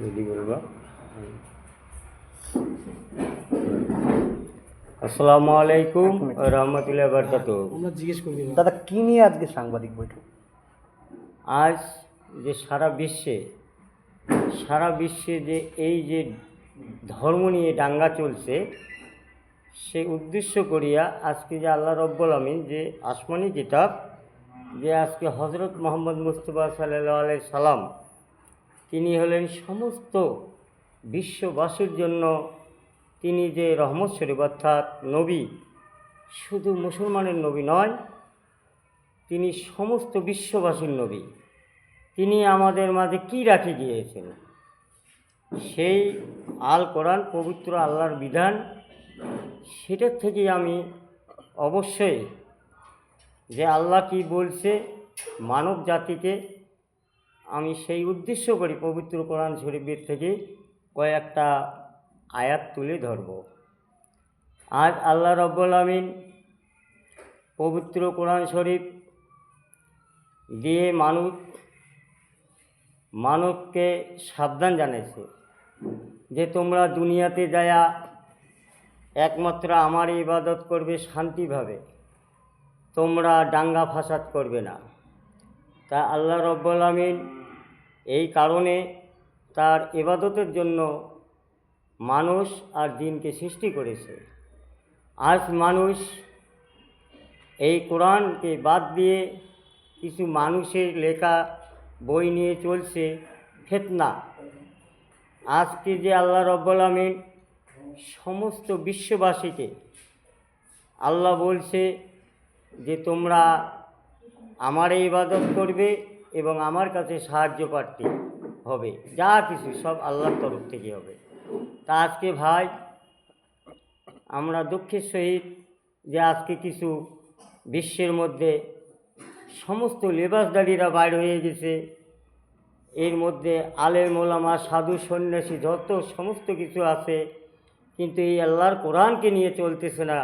যদি বলবা। আসসালামু আলাইকুম রহমতুল্লাহ বরকাত। আমরা জিজ্ঞেস করি দাদা কি নিয়ে আজকে সাংবাদিক বৈঠক? আজ যে সারা বিশ্বে যে এই যে ধর্ম নিয়ে দাঙ্গা চলছে, সেই উদ্দেশ্য করিয়া আজকে যে আল্লাহ রব্বুল আমিন যে আসমানি কিতাব, যে আজকে হজরত মোহাম্মদ মুস্তফা সাল্লাল্লাহু আলাইহি সাল্লাম তিনি হলেন সমস্ত বিশ্ববাসীর জন্য তিনি যে রহমত শরীফ অর্থাৎ নবী, শুধু মুসলমানের নবী নয়, তিনি সমস্ত বিশ্ববাসীর নবী। তিনি আমাদের মাঝে কি রাখে গিয়েছেন, সেই আল কোরআন পবিত্র আল্লাহর বিধান, সেটার থেকে আমি অবশ্যই যে আল্লাহ কি বলছে মানব জাতিকে, আমি সেই উদ্দেশ্য করি পবিত্র কোরআন শরীফের থেকে কয়েকটা আয়াত তুলে ধরব। আজ আল্লাহ রব্বুল আমিন পবিত্র কোরআন শরীফ দিয়ে মানবকে সাবধান জানাইছে যে তোমরা দুনিয়াতে যায়া একমাত্র আমার ইবাদত করবে শান্তিভাবে, তোমরা দাঙ্গা ফাসাদ করবে না। তা আল্লাহ রব্বুল আমিন এই কারণে তার ইবাদতের জন্য মানুষ আর জিনকে সৃষ্টি করেছে। আজ মানুষ এই কোরআনকে বাদ দিয়ে কিছু মানুষের লেখা বই নিয়ে চলছে ফিতনা। আজকে যে আল্লাহ রব্বুল আমিন সমস্ত বিশ্ববাসীকে আল্লাহ বলছে যে তোমরা আমার ইবাদত করবে এবং আমার কাছে সাহায্য প্রার্থী হবে, যা কিছু সব আল্লাহর তরফ থেকে হবে। তা আজকে ভাই আমরা দুঃখের সহিত যে আজকে কিছু বিশ্বের মধ্যে সমস্ত লেবাসদারীরা বাইর হয়ে গেছে, এর মধ্যে আলেম ওলামা সাধু সন্ন্যাসী যত সমস্ত কিছু আছে, কিন্তু এই আল্লাহর কোরআনকে নিয়ে চলতেছে না।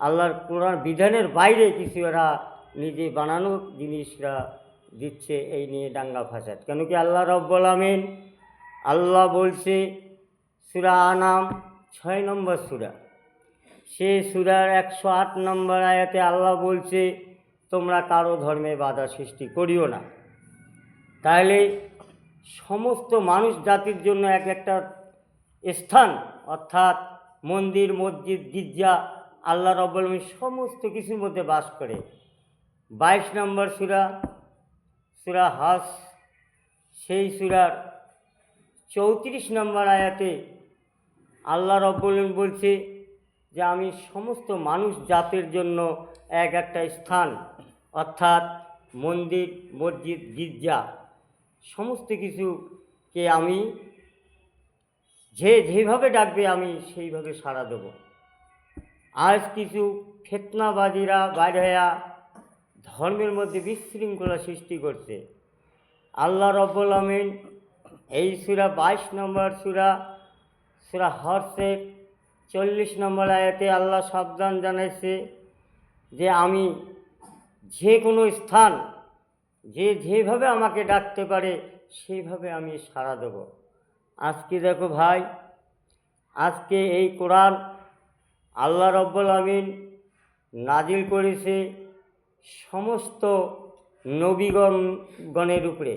আল্লাহর কোরআন বিধানের বাইরে কিছু এরা নিজে বানানো জিনিসরা দিচ্ছে, এই নিয়ে দাঙ্গা ফাসাদ। কেন কি আল্লাহ রব্বুল আমিন আল্লাহ বলছে সূরা আনাম 6 নম্বর সূরা, সে সূরার 108 নম্বর আয়াতে আল্লাহ বলছে তোমরা কারো ধর্মে বাধা সৃষ্টি করিও না। তাহলে সমস্ত মানুষ জাতির জন্য এক একটা স্থান, অর্থাৎ মন্দির মসজিদ গির্জা আল্লাহ রব্বুল আমিন সমস্ত কিছুর মধ্যে বাস করে। 22 নম্বর সূরা হাস, সেই সূরার 34 নম্বর আয়াতে আল্লাহ রব্বুল আমিন বলছে যে আমি সমস্ত মানুষ জাতির জন্য এক একটা স্থান, অর্থাৎ মন্দির মসজিদ গির্জা সমস্ত কিছুকে আমি যেভাবে ডাকবে আমি সেইভাবে সাড়া দেব। আজ কিছু ফিতনাবাদীরা বাইরে হইয়া ধর্মের মধ্যে বিশৃঙ্খলা সৃষ্টি করছে। আল্লাহ রব্বুল আমিন এই সূরা 22 নম্বর সূরা হর্ষের 40 নম্বর আয়াতে আল্লাহ সাবধান জানাইছে যে আমি যে কোনো স্থান যেভাবে আমাকে ডাকতে পারে সেইভাবে আমি সাড়া দেব। আজকে দেখো ভাই, আজকে এই কোরআন আল্লাহ রব্বুল আমিন নাজিল করেছে সমস্ত নবীগণের উপরে,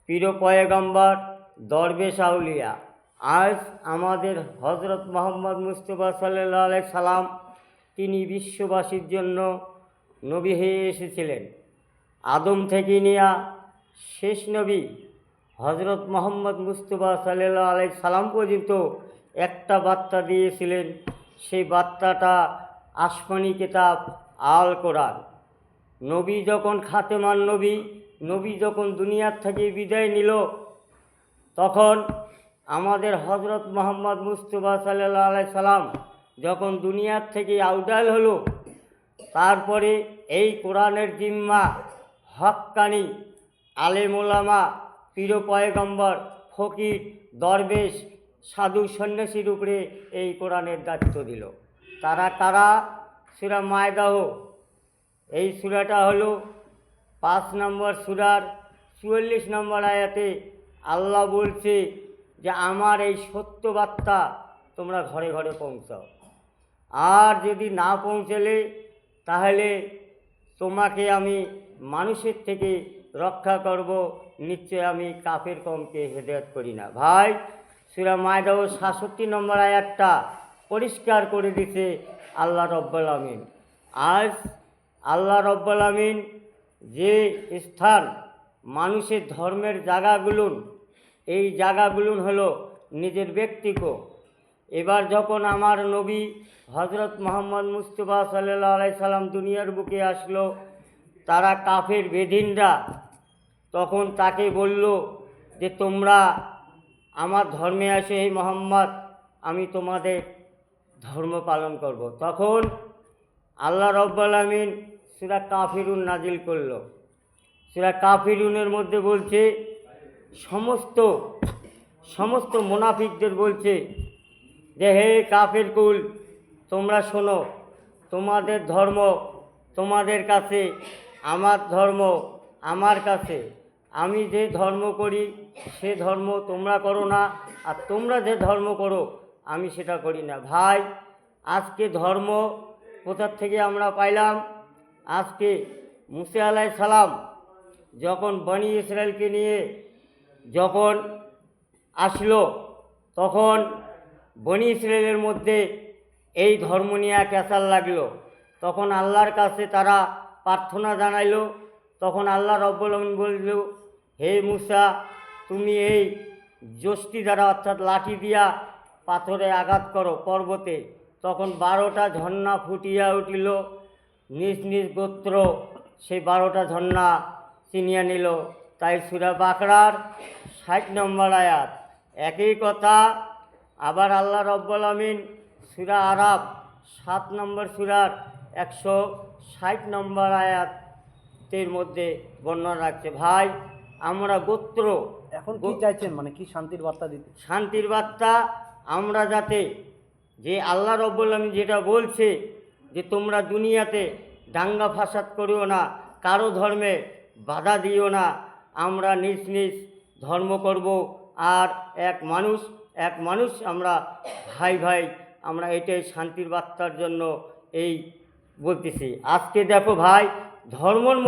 পীর পয়গম্বর দরবেশ আউলিয়া। আজ আমাদের হজরত মোহাম্মদ মুস্তফা সাল্লাল্লাহু আলাইহি সাল্লাম তিনি বিশ্ববাসীর জন্য নবী হয়ে এসেছিলেন। আদম থেকে নিয়ে শেষ নবী হজরত মোহাম্মদ মুস্তফা সাল্লাল্লাহু আলাইহি সাল্লাম পর্যন্ত একটা বার্তা দিয়েছিলেন, সেই বার্তাটা আসমানি কিতাব আল কোরআন। নবী যখন খাতেমান নবী যখন দুনিয়ার থেকে বিদায় নিল, তখন আমাদের হজরত মোহাম্মদ মুস্তফা সাল্লাল্লাহু আলাইহি সাল্লাম যখন দুনিয়ার থেকে আউটাল হলো, তারপরে এই কোরআনের জিম্মা হক্কানি আলেম ওলামা পীর পয়গম্বর ফকির দরবেশ সাধু সন্ন্যাসীর উপরে এই কোরআনের দায়িত্ব দিল। তারা কারা? সূরা মায়দাহ, এই সূরাটা হলো 5 নম্বর সূরার 44 নম্বর আয়াতে আল্লাহ বলছে যে আমার এই সত্য বার্তা তোমরা ঘরে ঘরে পৌঁছাও, আর যদি না পৌঁছলে তাহলে তোমাকে আমি মানুষের থেকে রক্ষা করব, নিশ্চয় আমি কাফের কমকে হেদায়েত করি না। ভাই, সূরা মায়দা ৬৭ নম্বর আয়াতটা পরিষ্কার করে দিছে আল্লাহ রব্বুল আমিন। আজ আল্লাহ রব্বুল আমিন যে স্থান মানুষের ধর্মের জায়গাগুলোন, এই জায়গাগুলোন হলো নিজের ব্যক্তিগত। এবার যখন আমার নবী হজরত মোহাম্মদ মুস্তফা সাল্লাল্লাহু আলাইহি সাল্লাম দুনিয়ার বুকে আসলো, তারা কাফের বেদিনরা তখন তাকে বলল যে তোমরা আমার ধর্মে আসে, হে মোহাম্মদ, আমি তোমাদের ধর্ম পালন করব। তখন আল্লাহ রব্বুল আমিন সূরা কাফিরুন নাজিল করলো। সূরা কাফিরুনের মধ্যে বলছে সমস্ত মুনাফিকদের বলছে যে হে কাফের কুল, তোমরা শোনো, তোমাদের ধর্ম তোমাদের কাছে, আমার ধর্ম আমার কাছে। আমি যে ধর্ম করি সে ধর্ম তোমরা করো না, আর তোমরা যে ধর্ম করো আমি সেটা করি না। ভাই, আজকে ধর্ম কোথার থেকে আমরা পাইলাম? আজকে মুসা আলাইহিস সালাম যখন বনি ইসরায়েলকে নিয়ে যখন আসলো, তখন বনি ইসরায়েলের মধ্যে এই ধর্ম নিয়ে ক্যাসাল লাগলো। তখন আল্লাহর কাছে তারা প্রার্থনা জানাইলো। তখন আল্লাহ রব্বুল আমিন বলল, হে মুসা, তুমি এই যষ্টি দ্বারা অর্থাৎ লাঠি দিয়া পাথরে আঘাত করো পর্বতে। তখন 12টা ঝর্ণা ফুটিয়া উঠিল, নিজ নিজ গোত্র সেই 12টা ঝর্ণা চিনিয়া নিল। তাই সূরা বাকরার 60 নম্বর আয়াত। একই কথা আবার আল্লাহ রব্বুল আমিন সূরা আরাফ 7 নম্বর সূরার 160 নম্বর আয়াতের মধ্যে বর্ণনা রাখছে। ভাই, আমরা গোত্র এখন কি চাইছেন, মানে কি শান্তির বার্তা দিতে? শান্তির বার্তা আমরা যাতে, যে আল্লাহ রব্বুল আমিন যেটা বলছে যে তোমরা দুনিয়াতে দাঙ্গা ফাসাদ করিও না, কারো ধর্মে বাধা দিও না, আমরা নিজ নিজ ধর্ম করব, আর এক মানুষ আমরা ভাই ভাই, আমরা এটাই শান্তির বার্তার জন্য এই বলতেছি। আজকে দেখো ভাই, ধর্মর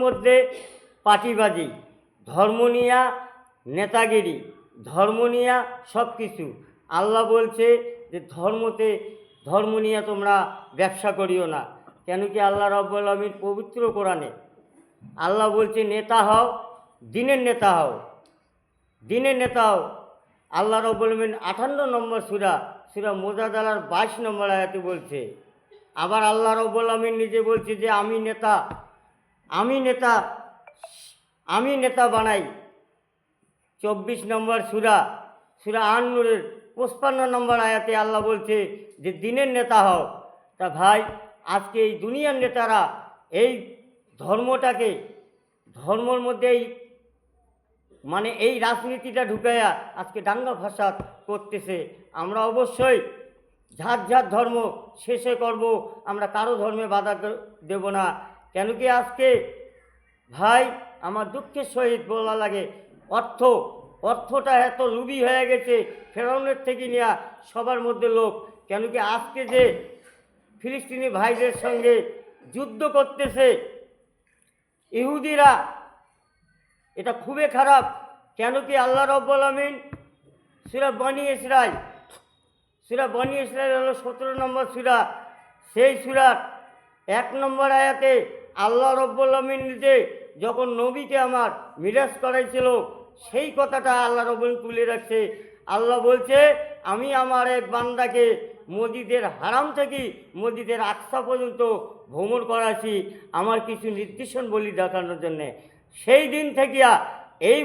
মধ্যে পার্টিবাজি, ধর্ম নিয়া নেতাগিরি, ধর্ম নিয়া সব কিছু। আল্লাহ বলছে যে ধর্ম নিয়ে তোমরা ব্যবসা করিও না। কেন কি আল্লাহ রব্বুল আমিন পবিত্র কোরআনে আল্লাহ বলছে নেতা হও, দিনের নেতা হও। আল্লাহ রব্বুল আমিন 58 নম্বর সূরা মুজাদালার 22 নম্বর আয়াতে বলছে। আবার আল্লাহ রব্বুল আমিন নিজে বলছে যে আমি নেতা বানাই। 24 নম্বর সূরা আন-নূরের 55 নম্বর আয়াতে আল্লাহ বলছে যে দিনের নেতা হও। তা ভাই, আজকে এই দুনিয়ার নেতারা এই ধর্মর মধ্যে এই রাজনীতিটা ঢুকাইয়া আজকে দাঙ্গা ফাসাদ করতেছে। আমরা অবশ্যই ঝাড় ধর্ম শেষে করব, আমরা কারো ধর্মে বাধা দেব না। কেন কি আজকে ভাই, আমার দুঃখের সহিত বলা লাগে, অর্থটা এত লুবি হয়ে গেছে, ফেরাউনের থেকে নিয়ে সবার মধ্যে লোক। কেন কি আজকে যে ফিলিস্তিনি ভাইদের সঙ্গে যুদ্ধ করতেছে ইহুদিরা, এটা খুবই খারাপ। কেন কি আল্লাহ রব্বুল আমিন সূরা বনি ইসরাইল হলো 17 নম্বর সূরা, সেই সূরার 1 নম্বর আয়াতে আল্লাহ রব্বুল আমিন নিজে যখন নবীকে আমার মিরাজ করাইছিল, সেই কথাটা আল্লাহ রব্বুল তুলে রাখছে। আল্লাহ বলছে, আমি আমার এক বান্দাকে মসজিদের হারাম থেকে মসজিদের আকসা পর্যন্ত ভ্রমণ করাছি আমার কিছু নির্দেশন বলি দেখানোর জন্যে। সেই দিন থেকে এই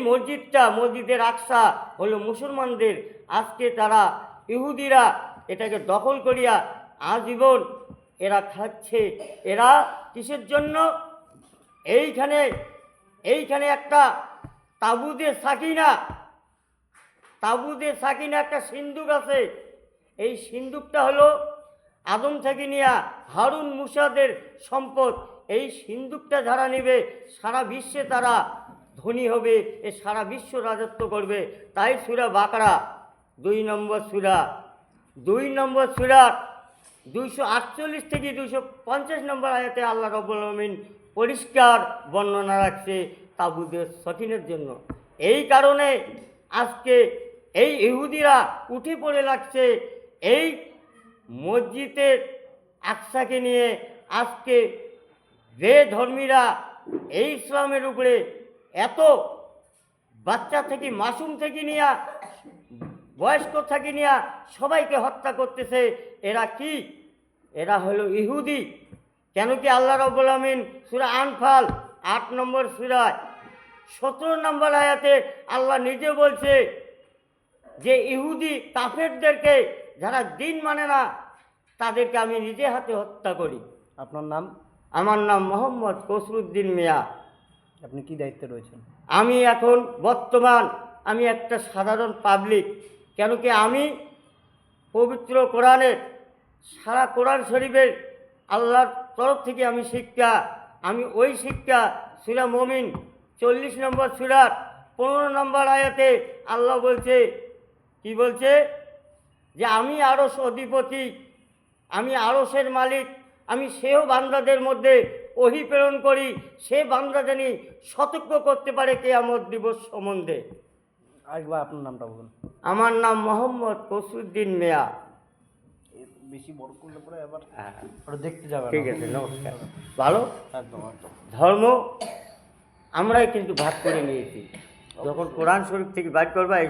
মসজিদের আকসা হলো মুসলমানদের। আজকে তারা ইহুদিরা এটাকে দখল করিয়া আজীবন এরা খাচ্ছে। এরা কিসের জন্য? এইখানে একটা তাবুদে সাকিনা একটা সিন্দুক আছে। এই সিন্দুকটা হলো আদম থেকে নিয়া হারুন মুসাদের সম্পদ। এই সিন্দুকটা যারা নেবে সারা বিশ্বে তারা ধনী হবে, এ সারা বিশ্ব রাজত্ব করবে। তাই সূরা বাকারা 2 নম্বর সূরা, 2 নম্বর সূরা 248 থেকে 250 নম্বর আয়াতে আল্লাহ রাব্বুল আলামিন পরিষ্কার বর্ণনা রাখছে তাবুদের সকিনের জন্য। এই কারণে আজকে এই ইহুদিরা উঠে পড়ে লাগছে এই মসজিদের আকসাকে নিয়ে। আজকে যে ধর্মীরা এই ইসলামের উপরে এত বাচ্চা থেকে মাসুম থেকে নিয়ে বয়স্ক থেকে নিয়ে সবাইকে হত্যা করতেছে, এরা কি? এরা হলো ইহুদি। কেন কি আল্লাহ রাব্বুল আলামিন সূরা আনফাল 8 নম্বর সূরায় 17 নম্বর আয়াতে আল্লাহ নিজে বলছে যে ইহুদি কাফেরদেরকে, যারা দিন মানে না, তাদেরকে আমি নিজে হাতে হত্যা করি। আপনার নাম? আমার নাম মোহাম্মদ কসরুদ্দিন মিয়া। আপনি কি দায়িত্বে রয়েছেন? আমি এখন বর্তমান আমি একটা সাধারণ পাবলিক। কেন কি আমি পবিত্র কোরআনের সারা কোরআন শরীফের আল্লাহর তরফ থেকে আমি শিক্ষা, আমি ওই শিক্ষা সূরা মুমিন 40 নম্বর সূরার 15 নম্বর আয়াতে আল্লাহ বলছে, কি বলছে? যে আমি আরশ অধিপতি, আমি আরশের মালিক, আমি সেও বান্দাদের মধ্যে ওহী প্রেরণ করি, সে বান্দা জানি সতর্ক করতে পারে কিয়ামত দিবস সম্বন্ধে। আরেকবার আপনার নামটা বলুন। আমার নাম মোহাম্মদ কসরুদ্দিন মিয়া। বেশি বড় করলে পরে আবার ওটা দেখতে যাবে। ঠিক আছে, নমস্কার। ভালো একদম একদম। ধর্ম আমরাই কিন্তু ভাগ করে নিয়েছি। যখন কোরআন শরীফ থেকে বাইর করবা